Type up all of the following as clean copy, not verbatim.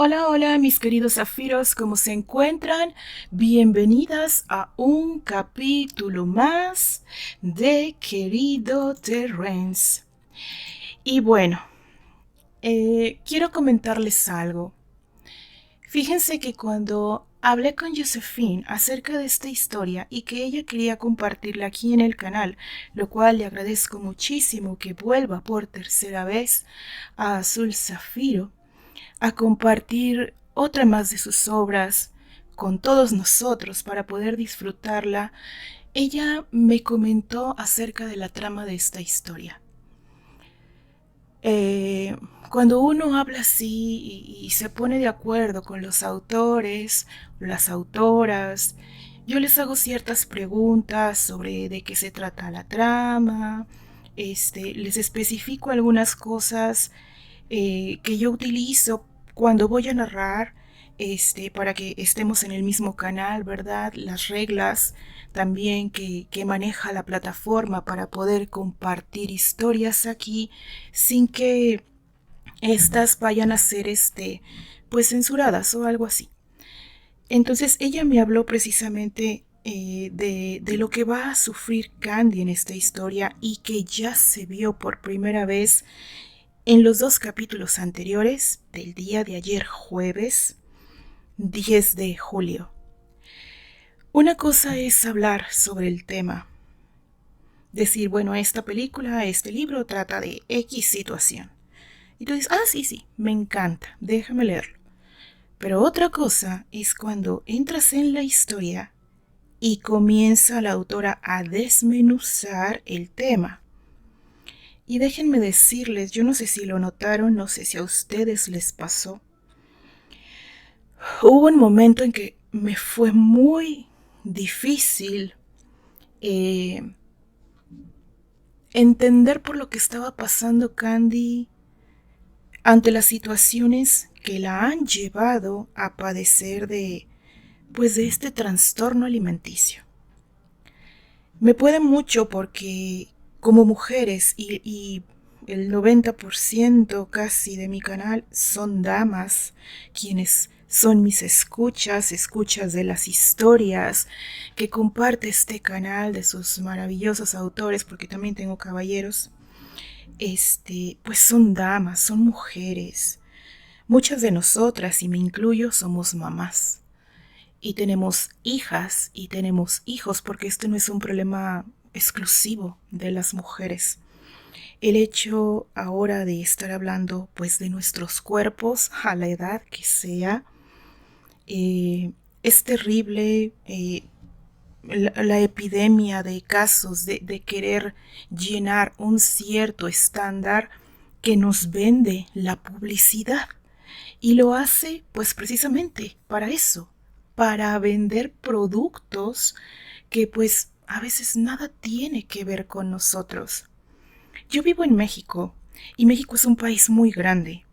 Hola, hola, mis queridos zafiros, ¿cómo se encuentran? Bienvenidas a un capítulo más de Querido Terrence. Y bueno, quiero comentarles algo. Fíjense que cuando hablé con Josephine acerca de esta historia y que ella quería compartirla aquí en el canal, lo cual le agradezco muchísimo que vuelva por tercera vez a Azul Zafiro a compartir otra más de sus obras con todos nosotros para poder disfrutarla, ella me comentó acerca de la trama de esta historia. Eh, Cuando uno habla así y se pone de acuerdo con los autores, las autoras, yo les hago ciertas preguntas sobre de qué se trata la trama, les especifico algunas cosas que yo utilizo cuando voy a narrar, para que estemos en el mismo canal, ¿verdad? Las reglas también que maneja la plataforma para poder compartir historias aquí sin que estas vayan a ser, pues censuradas o algo así. Entonces ella me habló precisamente de lo que va a sufrir Candy en esta historia y que ya se vio por primera vez en los dos capítulos anteriores del día de ayer jueves 10 de julio. Una cosa es hablar sobre el tema, decir, bueno, esta película, este libro trata de X situación. Y tú dices, sí, sí, me encanta, déjame leerlo. Pero otra cosa es cuando entras en la historia y comienza la autora a desmenuzar el tema. Y déjenme decirles, yo no sé si lo notaron, no sé si a ustedes les pasó. Hubo un momento en que me fue muy difícil eh, entender por lo que estaba pasando Candy ante las situaciones que la han llevado a padecer pues de este trastorno alimenticio. Me puede mucho porque como mujeres y el 90% casi de mi canal son damas quienes son mis escuchas, escuchas de las historias que comparte este canal de sus maravillosos autores, porque también tengo caballeros, pues son damas, son mujeres. Muchas de nosotras, y me incluyo, somos mamás y tenemos hijas y tenemos hijos, porque esto no es un problema exclusivo de las mujeres. El hecho ahora de estar hablando pues de nuestros cuerpos a la edad que sea, es terrible. La epidemia de casos de querer llenar un cierto estándar que nos vende la publicidad. Y lo hace pues precisamente para eso, para vender productos que pues a veces nada tiene que ver con nosotros. Yo vivo en México y México es un país muy grande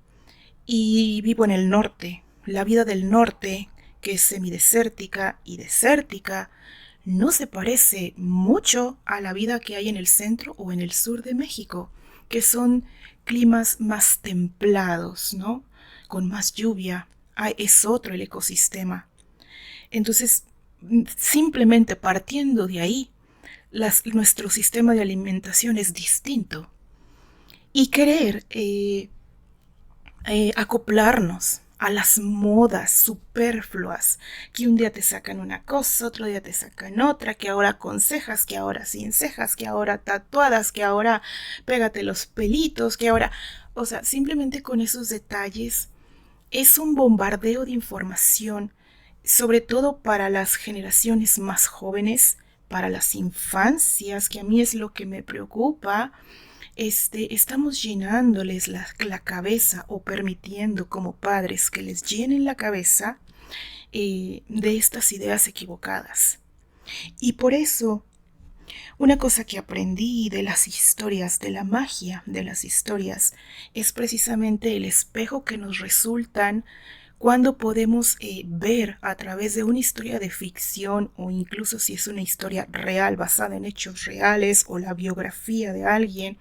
y vivo en el norte. La vida del norte, que es semidesértica y desértica, no se parece mucho a la vida que hay en el centro o en el sur de México, que son climas más templados, ¿no? Con más lluvia. Es otro el ecosistema. Entonces, simplemente partiendo de ahí, nuestro sistema de alimentación es distinto. Y querer acoplarnos a las modas superfluas, que un día te sacan una cosa, otro día te sacan otra, que ahora con cejas, que ahora sin cejas, que ahora tatuadas, que ahora pégate los pelitos, que ahora, o sea, simplemente con esos detalles es un bombardeo de información, sobre todo para las generaciones más jóvenes, para las infancias, que a mí es lo que me preocupa. Estamos llenándoles la cabeza o permitiendo como padres que les llenen la cabeza de estas ideas equivocadas. Y por eso, una cosa que aprendí de las historias, de la magia de las historias, es precisamente el espejo que nos resultan cuando podemos ver a través de una historia de ficción o incluso si es una historia real basada en hechos reales o la biografía de alguien,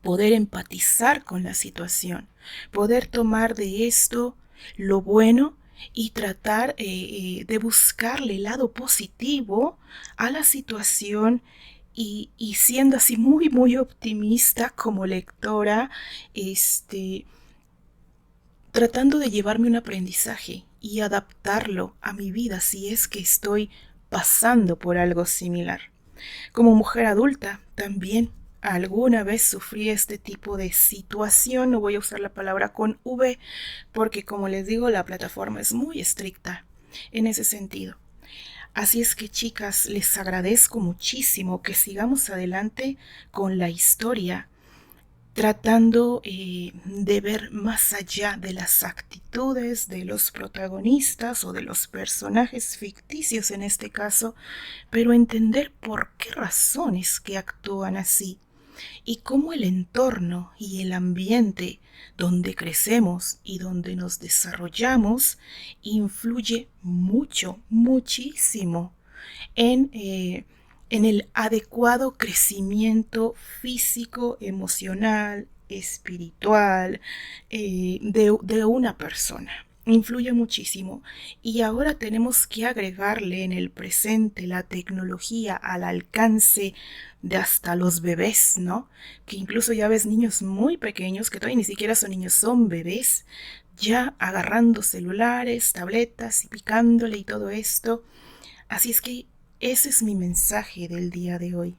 poder empatizar con la situación, poder tomar de esto lo bueno y tratar de buscarle el lado positivo a la situación y siendo así muy, muy optimista como lectora, tratando de llevarme un aprendizaje y adaptarlo a mi vida si es que estoy pasando por algo similar. Como mujer adulta, también alguna vez sufrí este tipo de situación. No voy a usar la palabra con V porque, como les digo, la plataforma es muy estricta en ese sentido. Así es que, chicas, les agradezco muchísimo que sigamos adelante con la historia, tratando de ver más allá de las actitudes de los protagonistas o de los personajes ficticios en este caso, pero entender por qué razones que actúan así y cómo el entorno y el ambiente donde crecemos y donde nos desarrollamos influye mucho, muchísimo en el adecuado crecimiento físico, emocional, espiritual de una persona. Influye muchísimo. Y ahora tenemos que agregarle en el presente la tecnología al alcance de hasta los bebés, ¿no? Que incluso ya ves niños muy pequeños, que todavía ni siquiera son niños, son bebés, ya agarrando celulares, tabletas y picándole y todo esto. Así es que ese es mi mensaje del día de hoy.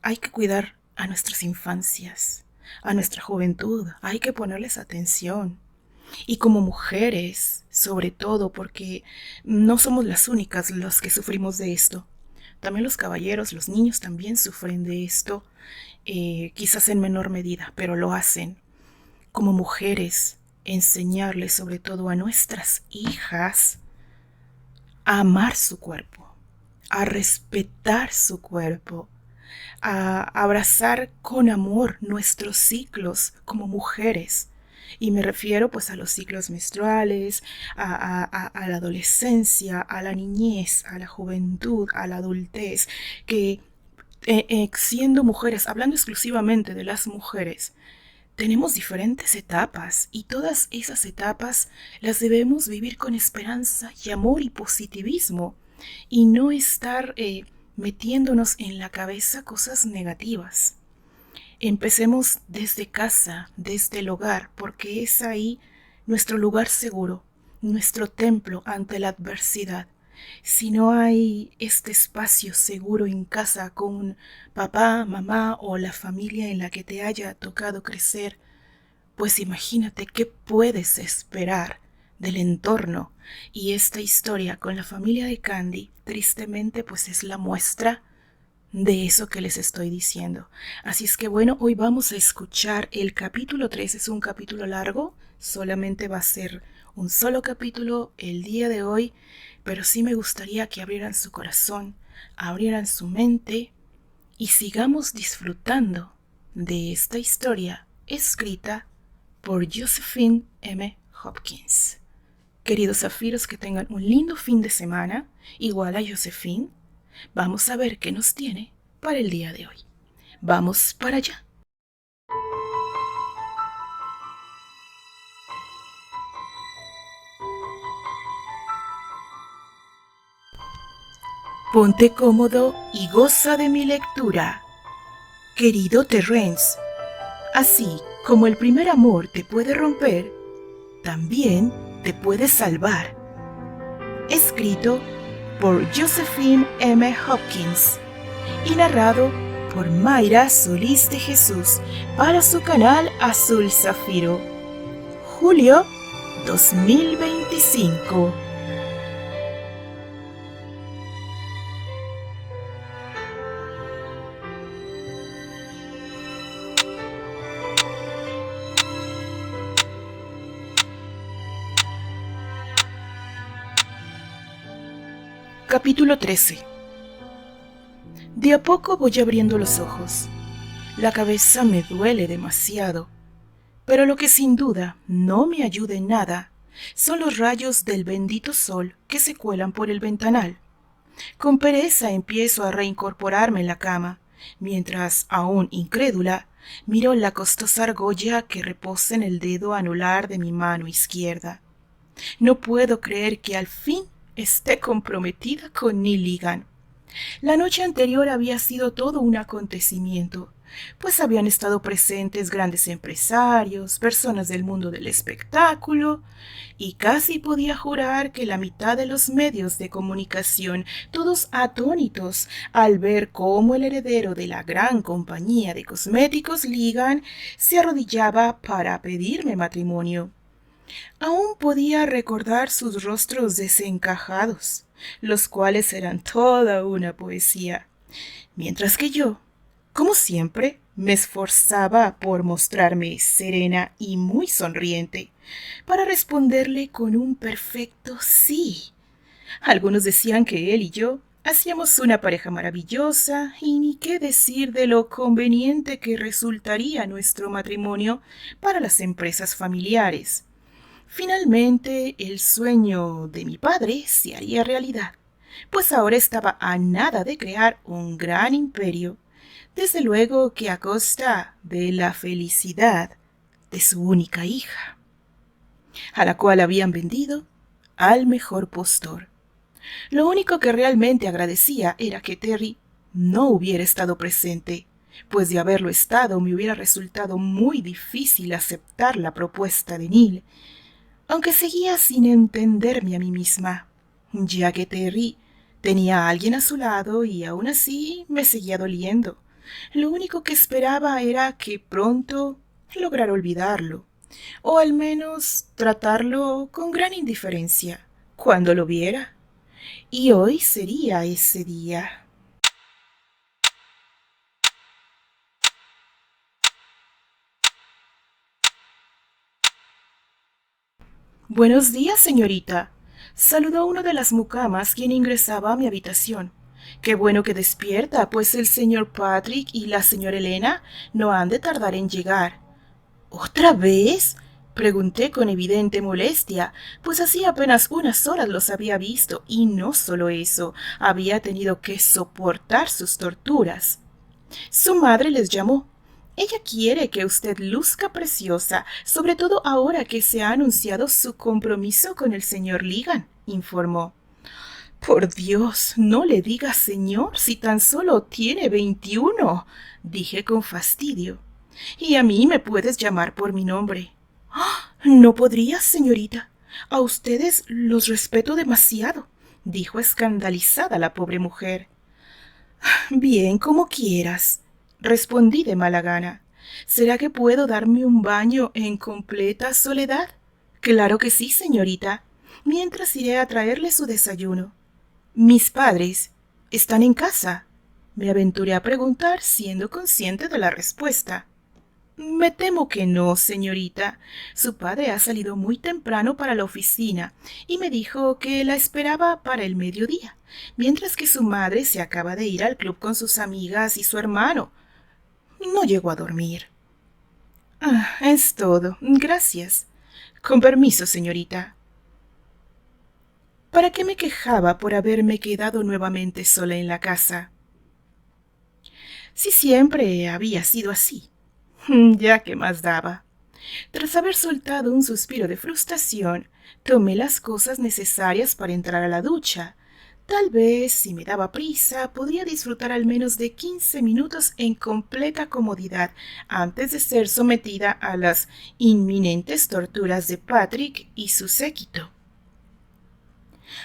Hay que cuidar a nuestras infancias, a nuestra juventud, hay que ponerles atención. Y como mujeres, sobre todo, porque no somos las únicas los que sufrimos de esto. También los caballeros, los niños también sufren de esto, quizás en menor medida, pero lo hacen. Como mujeres, enseñarles sobre todo a nuestras hijas a amar su cuerpo, a respetar su cuerpo, a abrazar con amor nuestros ciclos como mujeres. Y me refiero pues a los ciclos menstruales, a la adolescencia, a la niñez, a la juventud, a la adultez, que siendo mujeres, hablando exclusivamente de las mujeres, tenemos diferentes etapas y todas esas etapas las debemos vivir con esperanza y amor y positivismo y no estar metiéndonos en la cabeza cosas negativas. Empecemos desde casa, desde el hogar, porque es ahí nuestro lugar seguro, nuestro templo ante la adversidad. Si no hay este espacio seguro en casa con papá, mamá o la familia en la que te haya tocado crecer, pues imagínate qué puedes esperar del entorno. Y esta historia con la familia de Candy, tristemente, pues es la muestra de eso que les estoy diciendo. Así es que bueno, hoy vamos a escuchar el capítulo 3. Es un capítulo largo, solamente va a ser un solo capítulo el día de hoy, pero sí me gustaría que abrieran su corazón, abrieran su mente y sigamos disfrutando de esta historia escrita por Josephine M. Hopkins. Queridos zafiros, que tengan un lindo fin de semana, igual a Josephine. Vamos a ver qué nos tiene para el día de hoy. Vamos para allá. Ponte cómodo y goza de mi lectura. Querido Terrence, así como el primer amor te puede romper, también te puede salvar. Escrito por Josephine M. Hopkins y narrado por Mayra Solís de Jesús para su canal Azul Zafiro. Julio 2025. Capítulo 13. De a poco voy abriendo los ojos. La cabeza me duele demasiado, pero lo que sin duda no me ayuda en nada son los rayos del bendito sol que se cuelan por el ventanal. Con pereza empiezo a reincorporarme en la cama, mientras, aún incrédula, miro la costosa argolla que reposa en el dedo anular de mi mano izquierda. No puedo creer que al fin esté comprometida con Neil Ligan. La noche anterior había sido todo un acontecimiento, pues habían estado presentes grandes empresarios, personas del mundo del espectáculo, y casi podía jurar que la mitad de los medios de comunicación, todos atónitos al ver cómo el heredero de la gran compañía de cosméticos Ligan se arrodillaba para pedirme matrimonio. Aún podía recordar sus rostros desencajados, los cuales eran toda una poesía, mientras que yo, como siempre, me esforzaba por mostrarme serena y muy sonriente, para responderle con un perfecto sí. Algunos decían que él y yo hacíamos una pareja maravillosa y ni qué decir de lo conveniente que resultaría nuestro matrimonio para las empresas familiares. Finalmente, el sueño de mi padre se haría realidad, pues ahora estaba a nada de crear un gran imperio, desde luego que a costa de la felicidad de su única hija, a la cual habían vendido al mejor postor. Lo único que realmente agradecía era que Terry no hubiera estado presente, pues de haberlo estado me hubiera resultado muy difícil aceptar la propuesta de Neil, aunque seguía sin entenderme a mí misma, ya que Terry tenía a alguien a su lado y aún así me seguía doliendo. Lo único que esperaba era que pronto lograra olvidarlo, o al menos tratarlo con gran indiferencia cuando lo viera. Y hoy sería ese día. Buenos días, señorita. Saludó una de las mucamas quien ingresaba a mi habitación. Qué bueno que despierta, pues el señor Patrick y la señora Elena no han de tardar en llegar. ¿Otra vez? Pregunté con evidente molestia, pues hacía apenas unas horas los había visto y no solo eso, había tenido que soportar sus torturas. Su madre les llamó. Ella quiere que usted luzca preciosa, sobre todo ahora que se ha anunciado su compromiso con el señor Ligan, informó. Por Dios, no le diga señor si tan solo tiene 21, dije con fastidio. Y a mí me puedes llamar por mi nombre. ¡Ah! No podrías, señorita. A ustedes los respeto demasiado, dijo escandalizada la pobre mujer. Bien, como quieras, respondí de mala gana. ¿Será que puedo darme un baño en completa soledad? Claro que sí, señorita, mientras iré a traerle su desayuno. ¿Mis padres están en casa? Me aventuré a preguntar, siendo consciente de la respuesta. Me temo que no, señorita. Su padre ha salido muy temprano para la oficina y me dijo que la esperaba para el mediodía, mientras que su madre se acaba de ir al club con sus amigas y su hermano. No llegó a dormir. Ah, es todo. Gracias. Con permiso, señorita. ¿Para qué me quejaba por haberme quedado nuevamente sola en la casa? Si siempre había sido así. Ya que más daba. Tras haber soltado un suspiro de frustración, tomé las cosas necesarias para entrar a la ducha. Tal vez, si me daba prisa, podría disfrutar al menos de 15 minutos en completa comodidad antes de ser sometida a las inminentes torturas de Patrick y su séquito.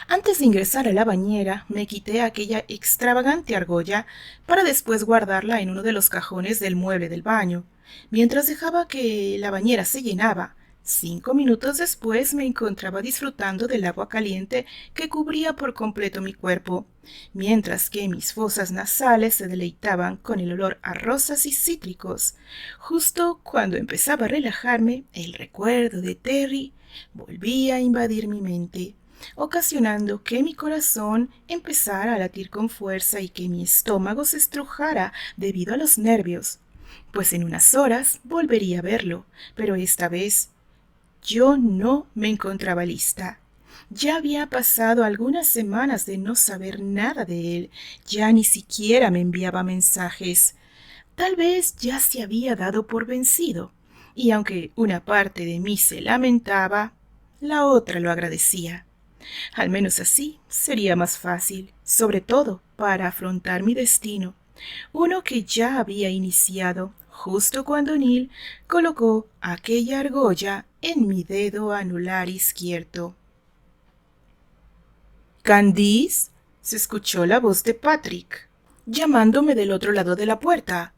Antes de ingresar a la bañera, me quité aquella extravagante argolla para después guardarla en uno de los cajones del mueble del baño. Mientras dejaba que la bañera se llenaba, 5 minutos después me encontraba disfrutando del agua caliente que cubría por completo mi cuerpo, mientras que mis fosas nasales se deleitaban con el olor a rosas y cítricos. Justo cuando empezaba a relajarme, el recuerdo de Terry volvía a invadir mi mente, ocasionando que mi corazón empezara a latir con fuerza y que mi estómago se estrujara debido a los nervios, pues en unas horas volvería a verlo, pero esta vez yo no me encontraba lista. Ya había pasado algunas semanas de no saber nada de él, ya ni siquiera me enviaba mensajes. Tal vez ya se había dado por vencido, y aunque una parte de mí se lamentaba, la otra lo agradecía. Al menos así sería más fácil, sobre todo para afrontar mi destino, uno que ya había iniciado justo cuando Neil colocó aquella argolla en mi dedo anular izquierdo. —Candice —se escuchó la voz de Patrick, llamándome del otro lado de la puerta—.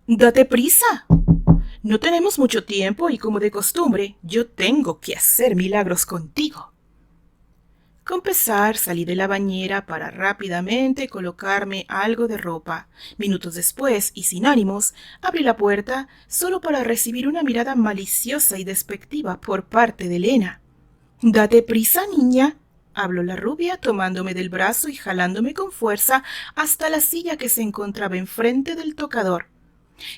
—¡Date prisa! No tenemos mucho tiempo y, como de costumbre, yo tengo que hacer milagros contigo. Con pesar salí de la bañera para rápidamente colocarme algo de ropa. Minutos después, y sin ánimos, abrí la puerta solo para recibir una mirada maliciosa y despectiva por parte de Elena. —¡Date prisa, niña! —habló la rubia, tomándome del brazo y jalándome con fuerza hasta la silla que se encontraba enfrente del tocador.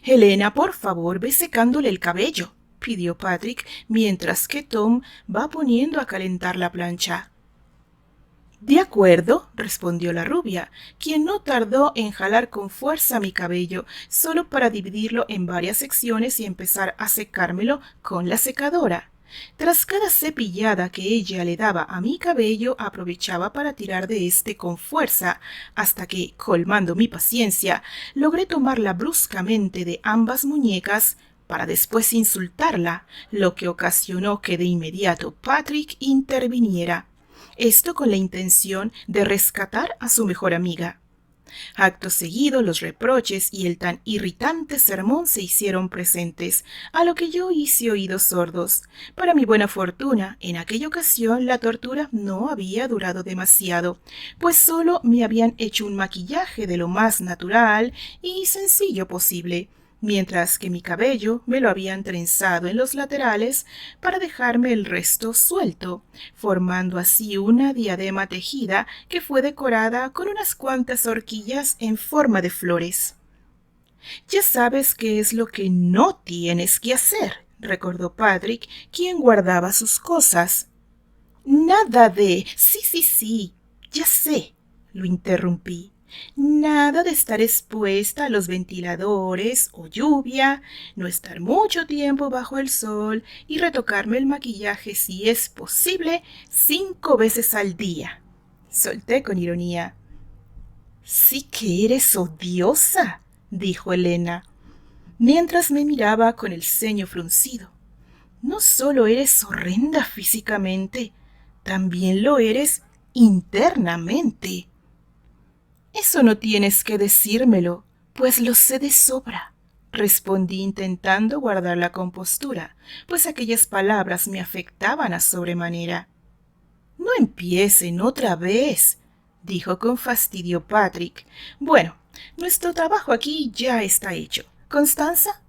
—Elena, por favor, ve secándole el cabello —pidió Patrick, mientras que Tom va poniendo a calentar la plancha. —De acuerdo —respondió la rubia, quien no tardó en jalar con fuerza mi cabello, solo para dividirlo en varias secciones y empezar a secármelo con la secadora. Tras cada cepillada que ella le daba a mi cabello, aprovechaba para tirar de éste con fuerza, hasta que, colmando mi paciencia, logré tomarla bruscamente de ambas muñecas para después insultarla, lo que ocasionó que de inmediato Patrick interviniera. Esto con la intención de rescatar a su mejor amiga. Acto seguido, los reproches y el tan irritante sermón se hicieron presentes, a lo que yo hice oídos sordos. Para mi buena fortuna, en aquella ocasión la tortura no había durado demasiado, pues solo me habían hecho un maquillaje de lo más natural y sencillo posible, mientras que mi cabello me lo habían trenzado en los laterales para dejarme el resto suelto, formando así una diadema tejida que fue decorada con unas cuantas horquillas en forma de flores. —Ya sabes qué es lo que no tienes que hacer —recordó Patrick, quien guardaba sus cosas. —Nada de sí, ya sé —lo interrumpí—. Nada de estar expuesta a los ventiladores o lluvia, no estar mucho tiempo bajo el sol y retocarme el maquillaje si es posible 5 veces al día. Solté con ironía. —Sí que eres odiosa —dijo Elena, mientras me miraba con el ceño fruncido. No solo eres horrenda físicamente, también lo eres internamente. —Eso no tienes que decírmelo, pues lo sé de sobra —respondí intentando guardar la compostura, pues aquellas palabras me afectaban a sobremanera. —No empiecen otra vez —dijo con fastidio Patrick—. Bueno, nuestro trabajo aquí ya está hecho. Constanza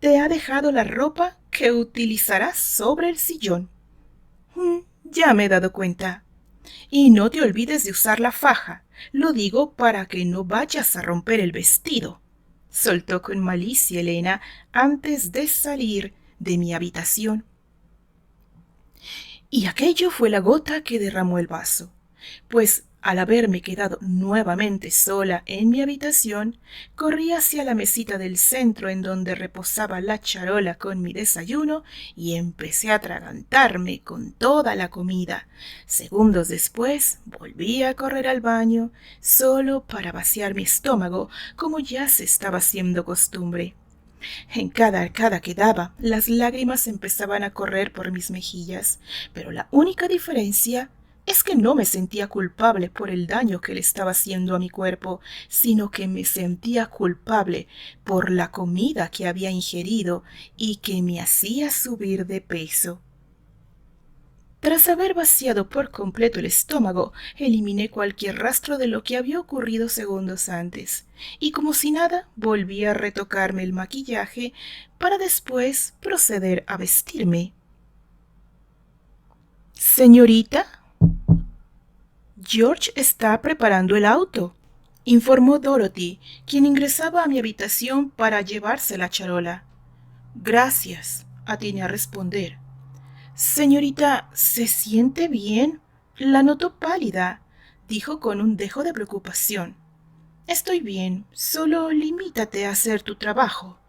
te ha dejado la ropa que utilizarás sobre el sillón. Ya me he dado cuenta. Y no te olvides de usar la faja. Lo digo para que no vayas a romper el vestido. Soltó con malicia Elena antes de salir de mi habitación. Y aquello fue la gota que derramó el vaso, pues al haberme quedado nuevamente sola en mi habitación, corrí hacia la mesita del centro en donde reposaba la charola con mi desayuno y empecé a atragantarme con toda la comida. Segundos después volví a correr al baño, solo para vaciar mi estómago, como ya se estaba haciendo costumbre. En cada arcada que daba, las lágrimas empezaban a correr por mis mejillas, pero la única diferencia es que no me sentía culpable por el daño que le estaba haciendo a mi cuerpo, sino que me sentía culpable por la comida que había ingerido y que me hacía subir de peso. Tras haber vaciado por completo el estómago, eliminé cualquier rastro de lo que había ocurrido segundos antes, y como si nada, volví a retocarme el maquillaje para después proceder a vestirme. —Señorita, George está preparando el auto —informó Dorothy, quien ingresaba a mi habitación para llevarse la charola. —Gracias —atiné a responder. —Señorita, ¿se siente bien? La noto pálida —dijo con un dejo de preocupación. —Estoy bien, solo limítate a hacer tu trabajo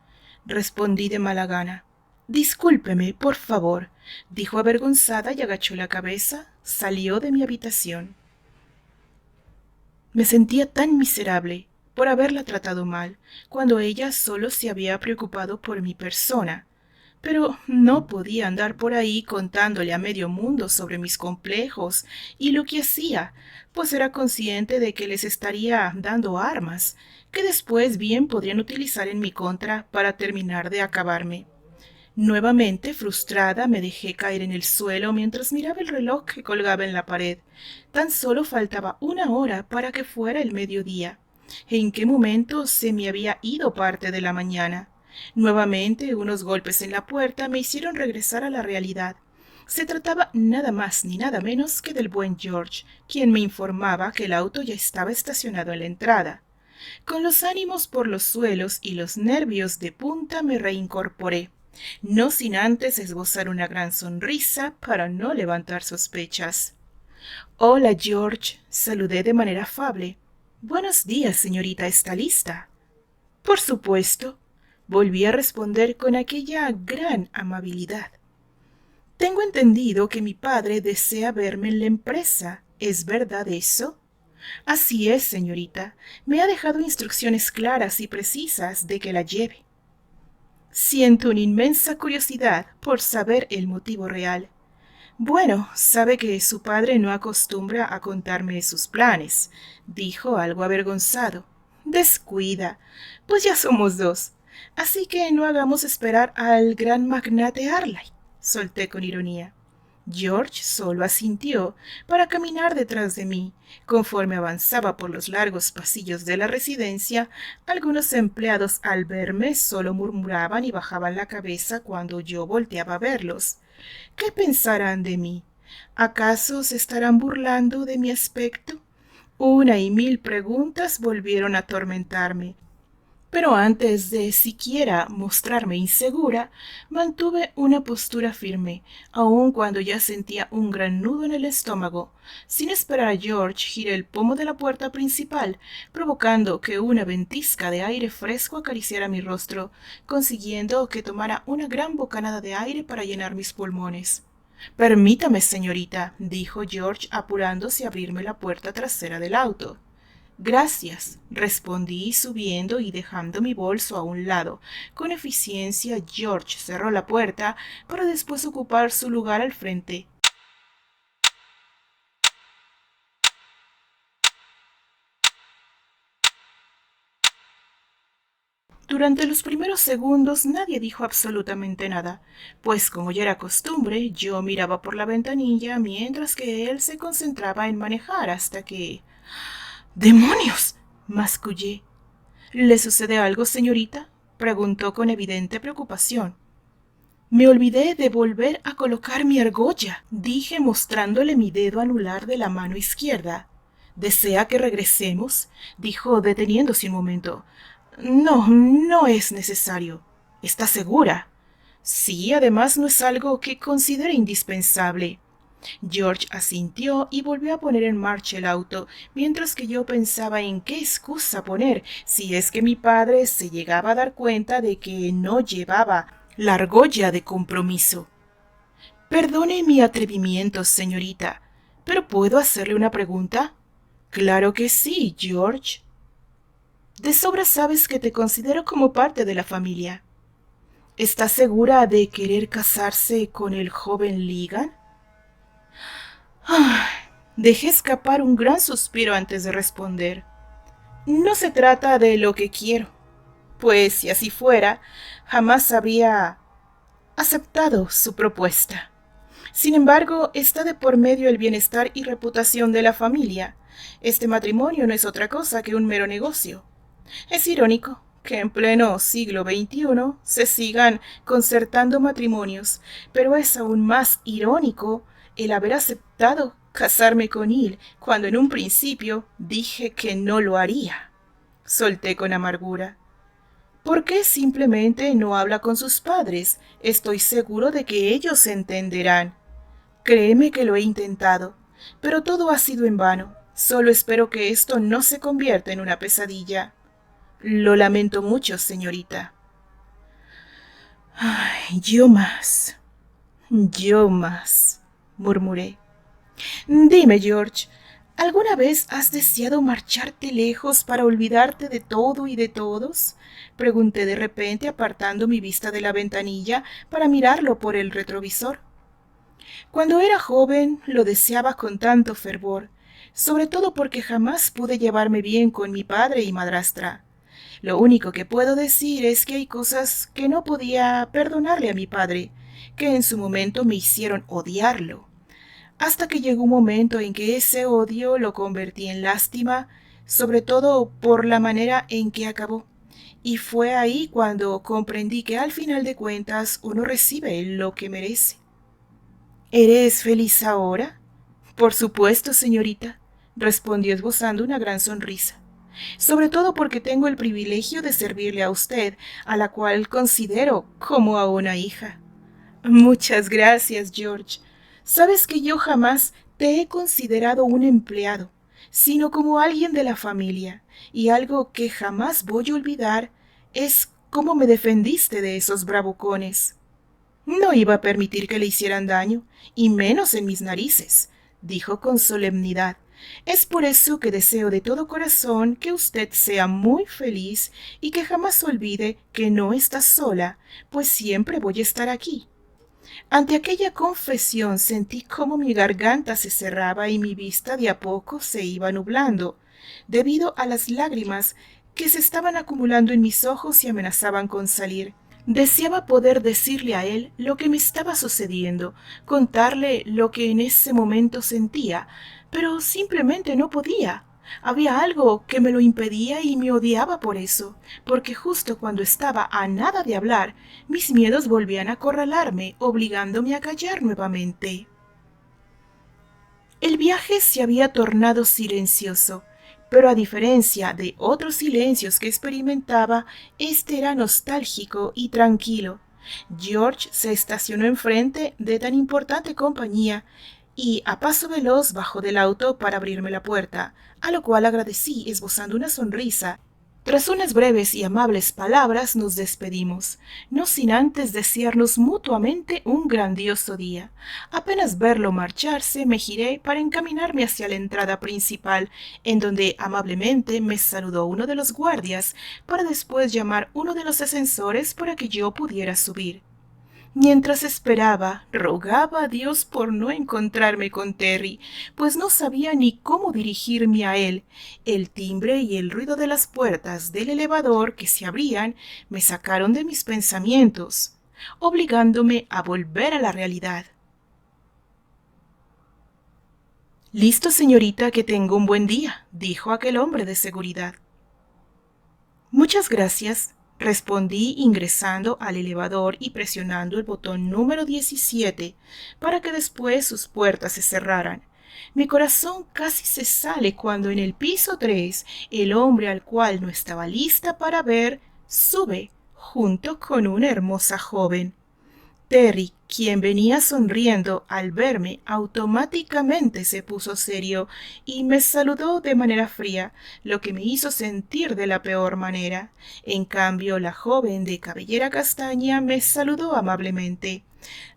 —respondí de mala gana. Discúlpeme, por favor, dijo avergonzada y agachó la cabeza. Salió de mi habitación. Me sentía tan miserable por haberla tratado mal, cuando ella solo se había preocupado por mi persona. Pero no podía andar por ahí contándole a medio mundo sobre mis complejos y lo que hacía, pues era consciente de que les estaría dando armas, que después bien podrían utilizar en mi contra para terminar de acabarme. Nuevamente frustrada, me dejé caer en el suelo mientras miraba el reloj que colgaba en la pared. Tan solo faltaba una hora para que fuera el mediodía. ¿En qué momento se me había ido parte de la mañana? Nuevamente unos golpes en la puerta me hicieron regresar a la realidad. Se trataba nada más ni nada menos que del buen George, quien me informaba que el auto ya estaba estacionado en la entrada. Con los ánimos por los suelos y los nervios de punta me reincorporé, no sin antes esbozar una gran sonrisa para no levantar sospechas. Hola, George, saludé de manera afable. Buenos días, señorita, ¿está lista? Por supuesto, volví a responder con aquella gran amabilidad. Tengo entendido que mi padre desea verme en la empresa. ¿Es verdad eso? Así es, señorita. Me ha dejado instrucciones claras y precisas de que la lleve. Siento una inmensa curiosidad por saber el motivo real. Bueno, sabe que su padre no acostumbra a contarme sus planes, dijo algo avergonzado. Descuida, pues ya somos dos. Así que no hagamos esperar al gran magnate Arley, solté con ironía. George solo asintió para caminar detrás de mí. Conforme avanzaba por los largos pasillos de la residencia, algunos empleados al verme solo murmuraban y bajaban la cabeza cuando yo volteaba a verlos. ¿Qué pensarán de mí? ¿Acaso se estarán burlando de mi aspecto? Una y mil preguntas volvieron a atormentarme. Pero antes de siquiera mostrarme insegura, mantuve una postura firme, aun cuando ya sentía un gran nudo en el estómago. Sin esperar a George, giré el pomo de la puerta principal, provocando que una ventisca de aire fresco acariciara mi rostro, consiguiendo que tomara una gran bocanada de aire para llenar mis pulmones. Permítame, señorita, dijo George, apurándose a abrirme la puerta trasera del auto. Gracias, respondí subiendo y dejando mi bolso a un lado. Con eficiencia, George cerró la puerta para después ocupar su lugar al frente. Durante los primeros segundos nadie dijo absolutamente nada, pues como ya era costumbre, yo miraba por la ventanilla mientras que él se concentraba en manejar hasta que... ¡Demonios! mascullé. ¿Le sucede algo, señorita? Preguntó con evidente preocupación. Me olvidé de volver a colocar mi argolla, dije mostrándole mi dedo anular de la mano izquierda. ¿Desea que regresemos? Dijo deteniéndose un momento. No, no es necesario. ¿Está segura? Sí, además no es algo que considere indispensable. George asintió y volvió a poner en marcha el auto, mientras que yo pensaba en qué excusa poner si es que mi padre se llegaba a dar cuenta de que no llevaba la argolla de compromiso. Perdone mi atrevimiento, señorita, pero ¿puedo hacerle una pregunta? Claro que sí, George. De sobra sabes que te considero como parte de la familia. ¿Estás segura de querer casarse con el joven Ligan? Dejé escapar un gran suspiro antes de responder. No se trata de lo que quiero, pues si así fuera, jamás habría aceptado su propuesta. Sin embargo, está de por medio el bienestar y reputación de la familia. Este matrimonio no es otra cosa que un mero negocio. Es irónico que en pleno siglo XXI se sigan concertando matrimonios, pero es aún más irónico el haber aceptado casarme con él cuando en un principio dije que no lo haría. Solté con amargura. ¿Por qué simplemente no habla con sus padres? Estoy seguro de que ellos se entenderán. Créeme que lo he intentado, pero todo ha sido en vano. Solo espero que esto no se convierta en una pesadilla. Lo lamento mucho, señorita. Ay, yo más, murmuré. Dime, George, ¿alguna vez has deseado marcharte lejos para olvidarte de todo y de todos? Pregunté de repente, apartando mi vista de la ventanilla para mirarlo por el retrovisor. Cuando era joven lo deseaba con tanto fervor, sobre todo porque jamás pude llevarme bien con mi padre y madrastra. Lo único que puedo decir es que hay cosas que no podía perdonarle a mi padre, que en su momento me hicieron odiarlo, hasta que llegó un momento en que ese odio lo convertí en lástima, sobre todo por la manera en que acabó. Y fue ahí cuando comprendí que al final de cuentas uno recibe lo que merece. ¿Eres feliz ahora? Por supuesto, señorita, respondió esbozando una gran sonrisa. Sobre todo porque tengo el privilegio de servirle a usted, a la cual considero como a una hija. Muchas gracias, George. Sabes que yo jamás te he considerado un empleado, sino como alguien de la familia, y algo que jamás voy a olvidar es cómo me defendiste de esos bravucones. No iba a permitir que le hicieran daño, y menos en mis narices, dijo con solemnidad. Es por eso que deseo de todo corazón que usted sea muy feliz y que jamás olvide que no está sola, pues siempre voy a estar aquí. Ante aquella confesión sentí cómo mi garganta se cerraba y mi vista de a poco se iba nublando, debido a las lágrimas que se estaban acumulando en mis ojos y amenazaban con salir. Deseaba poder decirle a él lo que me estaba sucediendo, contarle lo que en ese momento sentía, pero simplemente no podía. Había algo que me lo impedía y me odiaba por eso, porque justo cuando estaba a nada de hablar, mis miedos volvían a acorralarme, obligándome a callar nuevamente. El viaje se había tornado silencioso, pero a diferencia de otros silencios que experimentaba, este era nostálgico y tranquilo. George se estacionó enfrente de tan importante compañía y a paso veloz bajó del auto para abrirme la puerta, a lo cual agradecí esbozando una sonrisa. Tras unas breves y amables palabras nos despedimos, no sin antes desearnos mutuamente un grandioso día. Apenas verlo marcharse, me giré para encaminarme hacia la entrada principal, en donde amablemente me saludó uno de los guardias, para después llamar uno de los ascensores para que yo pudiera subir. Mientras esperaba, rogaba a Dios por no encontrarme con Terry, pues no sabía ni cómo dirigirme a él. El timbre y el ruido de las puertas del elevador que se abrían me sacaron de mis pensamientos, obligándome a volver a la realidad. Listo, señorita, que tengo un buen día, dijo aquel hombre de seguridad. Muchas gracias, respondí ingresando al elevador y presionando el botón número 17 para que después sus puertas se cerraran. Mi corazón casi se sale cuando en el piso 3 el hombre al cual no estaba lista para ver sube junto con una hermosa joven. Terry, quien venía sonriendo al verme, automáticamente se puso serio y me saludó de manera fría, lo que me hizo sentir de la peor manera. En cambio, la joven de cabellera castaña me saludó amablemente.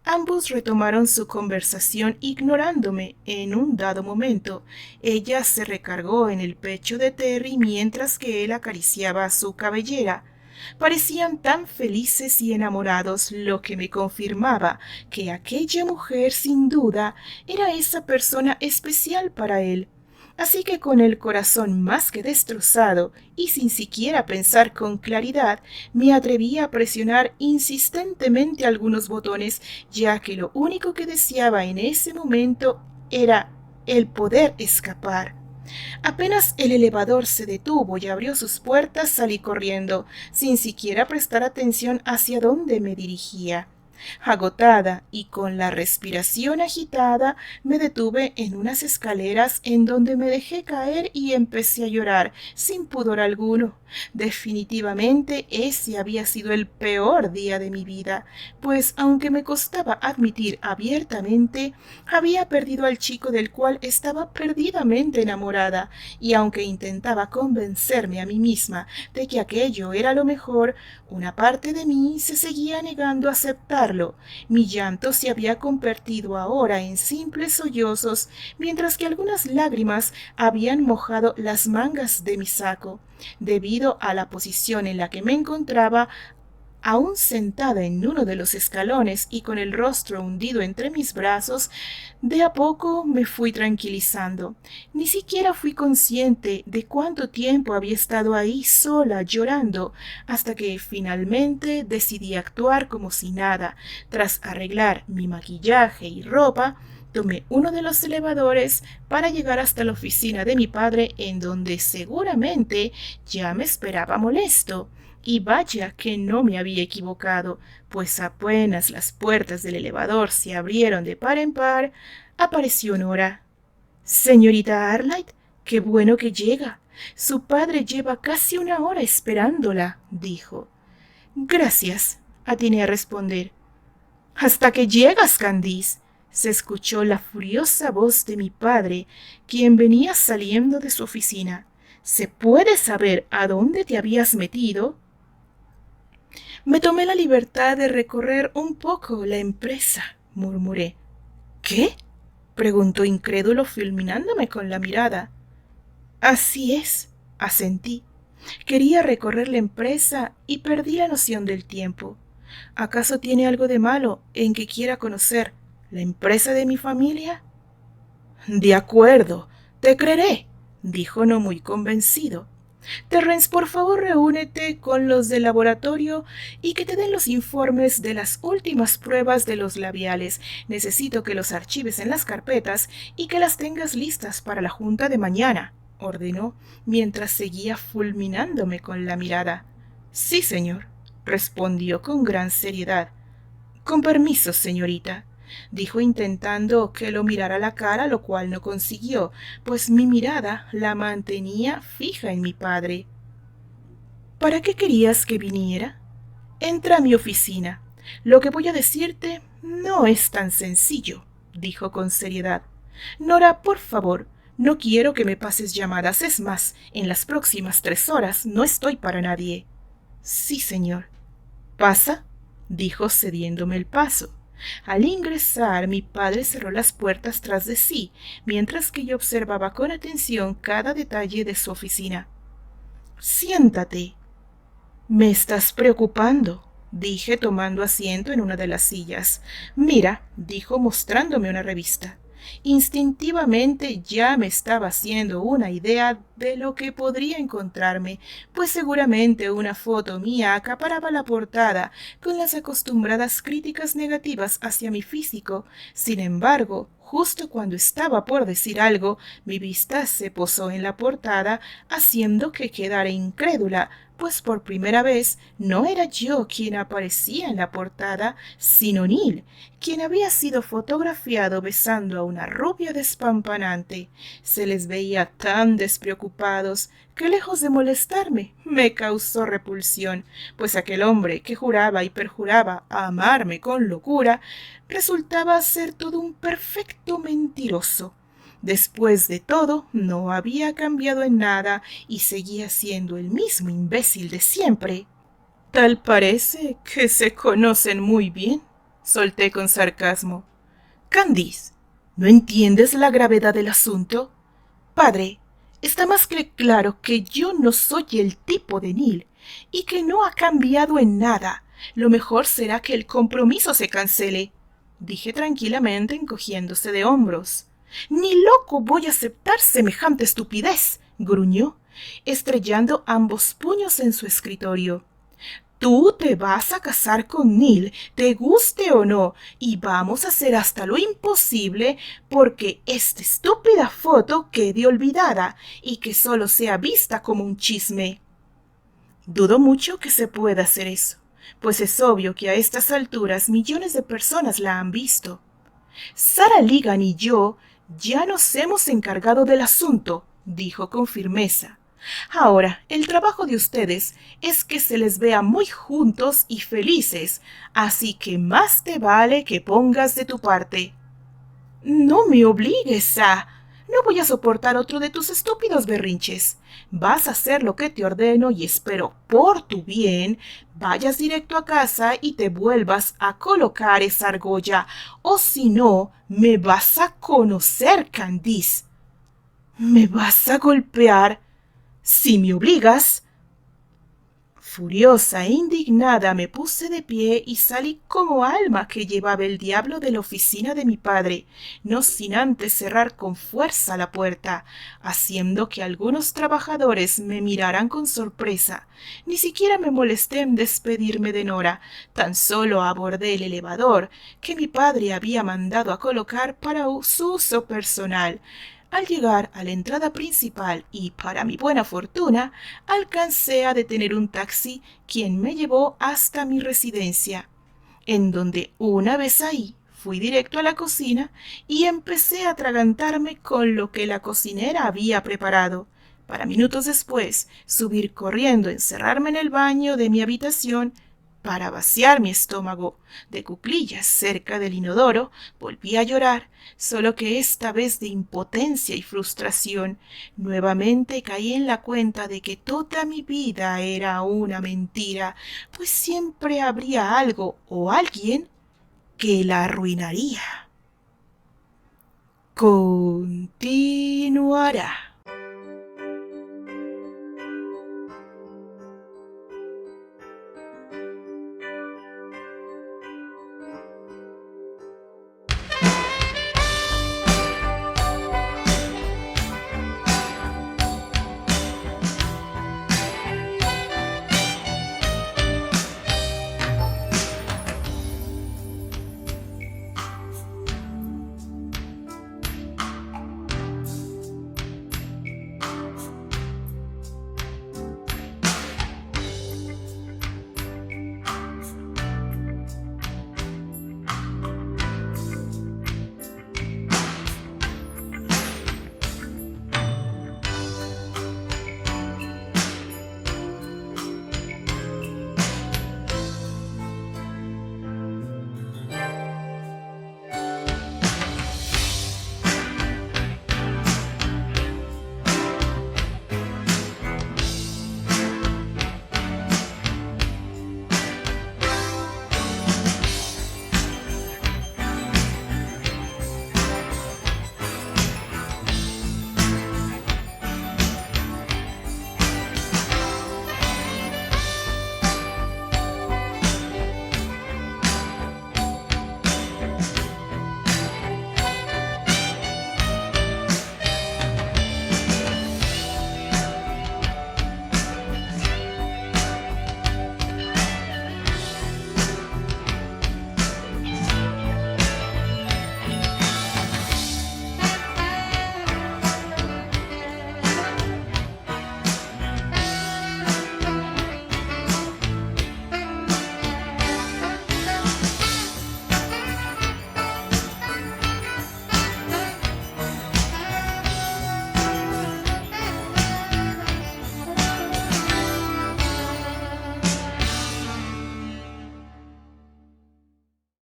Ambos retomaron su conversación ignorándome en un dado momento. Ella se recargó en el pecho de Terry mientras que él acariciaba su cabellera. Parecían tan felices y enamorados, lo que me confirmaba que aquella mujer sin duda era esa persona especial para él. Así que con el corazón más que destrozado y sin siquiera pensar con claridad, me atreví a presionar insistentemente algunos botones, ya que lo único que deseaba en ese momento era el poder escapar. Apenas el elevador se detuvo y abrió sus puertas, salí corriendo, sin siquiera prestar atención hacia dónde me dirigía. Agotada y con la respiración agitada, me detuve en unas escaleras en donde me dejé caer y empecé a llorar sin pudor alguno. Definitivamente ese había sido el peor día de mi vida, pues aunque me costaba admitir abiertamente, había perdido al chico del cual estaba perdidamente enamorada, y aunque intentaba convencerme a mí misma de que aquello era lo mejor, una parte de mí se seguía negando a aceptarlo. Mi llanto se había convertido ahora en simples sollozos, mientras que algunas lágrimas habían mojado las mangas de mi saco. Debido a la posición en la que me encontraba, aún sentada en uno de los escalones y con el rostro hundido entre mis brazos, de a poco me fui tranquilizando. Ni siquiera fui consciente de cuánto tiempo había estado ahí sola llorando, hasta que finalmente decidí actuar como si nada. Tras arreglar mi maquillaje y ropa, tomé uno de los elevadores para llegar hasta la oficina de mi padre, en donde seguramente ya me esperaba molesto. Y vaya que no me había equivocado, pues apenas las puertas del elevador se abrieron de par en par, apareció Nora. Señorita Arlight, qué bueno que llega. Su padre lleva casi una hora esperándola, dijo. Gracias, atiné a responder. Hasta que llegas, Candice, se escuchó la furiosa voz de mi padre, quien venía saliendo de su oficina. ¿Se puede saber a dónde te habías metido? Me tomé la libertad de recorrer un poco la empresa, murmuré. ¿Qué? Preguntó incrédulo, fulminándome con la mirada. Así es, asentí. Quería recorrer la empresa y perdí la noción del tiempo. ¿Acaso tiene algo de malo en que quiera conocer la empresa de mi familia? De acuerdo, te creeré, dijo no muy convencido. Terrence, por favor, reúnete con los del laboratorio y que te den los informes de las últimas pruebas de los labiales. Necesito que los archives en las carpetas y que las tengas listas para la junta de mañana, ordenó, mientras seguía fulminándome con la mirada. Sí, señor, respondió con gran seriedad. Con permiso, señorita, dijo intentando que lo mirara a la cara, lo cual no consiguió, pues mi mirada la mantenía fija en mi padre. ¿Para qué querías que viniera? Entra a mi oficina. Lo que voy a decirte no es tan sencillo, dijo con seriedad. Nora, por favor, no quiero que me pases llamadas. Es más, en las próximas 3 horas no estoy para nadie. Sí, señor. ¿Pasa? Dijo cediéndome el paso. Al ingresar, mi padre cerró las puertas tras de sí, mientras que yo observaba con atención cada detalle de su oficina. Siéntate. Me estás preocupando, dije tomando asiento en una de las sillas. Mira, dijo mostrándome una revista. Instintivamente ya me estaba haciendo una idea de lo que podría encontrarme, pues seguramente una foto mía acaparaba la portada con las acostumbradas críticas negativas hacia mi físico. Sin embargo, justo cuando estaba por decir algo, mi vista se posó en la portada, haciendo que quedara incrédula, pues por primera vez no era yo quien aparecía en la portada, sino Neil, quien había sido fotografiado besando a una rubia despampanante. Se les veía tan despreocupados que, lejos de molestarme, me causó repulsión, pues aquel hombre que juraba y perjuraba amarme con locura resultaba ser todo un perfecto mentiroso. Después de todo, no había cambiado en nada y seguía siendo el mismo imbécil de siempre. Tal parece que se conocen muy bien, solté con sarcasmo. Candice, ¿no entiendes la gravedad del asunto? Padre, está más que claro que yo no soy el tipo de Neil y que no ha cambiado en nada. Lo mejor será que el compromiso se cancele, dije tranquilamente, encogiéndose de hombros. Ni loco voy a aceptar semejante estupidez, gruñó, estrellando ambos puños en su escritorio. Tú te vas a casar con Neil, te guste o no, y vamos a hacer hasta lo imposible porque esta estúpida foto quede olvidada y que solo sea vista como un chisme. Dudo mucho que se pueda hacer eso. pues es obvio que a estas alturas millones de personas la han visto. Sarah Ligan y yo ya nos hemos encargado del asunto, dijo con firmeza. Ahora, el trabajo de ustedes es que se les vea muy juntos y felices, así que más te vale que pongas de tu parte. No me obligues No voy a soportar otro de tus estúpidos berrinches. Vas a hacer lo que te ordeno y espero, por tu bien, vayas directo a casa y te vuelvas a colocar esa argolla, o si no, me vas a conocer, Candice. ¿Me vas a golpear? Si me obligas. Furiosa e indignada me puse de pie y salí como alma que llevaba el diablo de la oficina de mi padre, no sin antes cerrar con fuerza la puerta, haciendo que algunos trabajadores me miraran con sorpresa. Ni siquiera me molesté en despedirme de Nora, tan solo abordé el elevador que mi padre había mandado a colocar para su uso personal. Al llegar a la entrada principal y, para mi buena fortuna, alcancé a detener un taxi, quien me llevó hasta mi residencia, en donde, una vez ahí, fui directo a la cocina y empecé a atragantarme con lo que la cocinera había preparado, para minutos después subir corriendo, encerrarme en el baño de mi habitación para vaciar mi estómago de cuclillas cerca del inodoro. Volví a llorar, solo que esta vez de impotencia y frustración. Nuevamente caí en la cuenta de que toda mi vida era una mentira, pues siempre habría algo o alguien que la arruinaría. Continuará.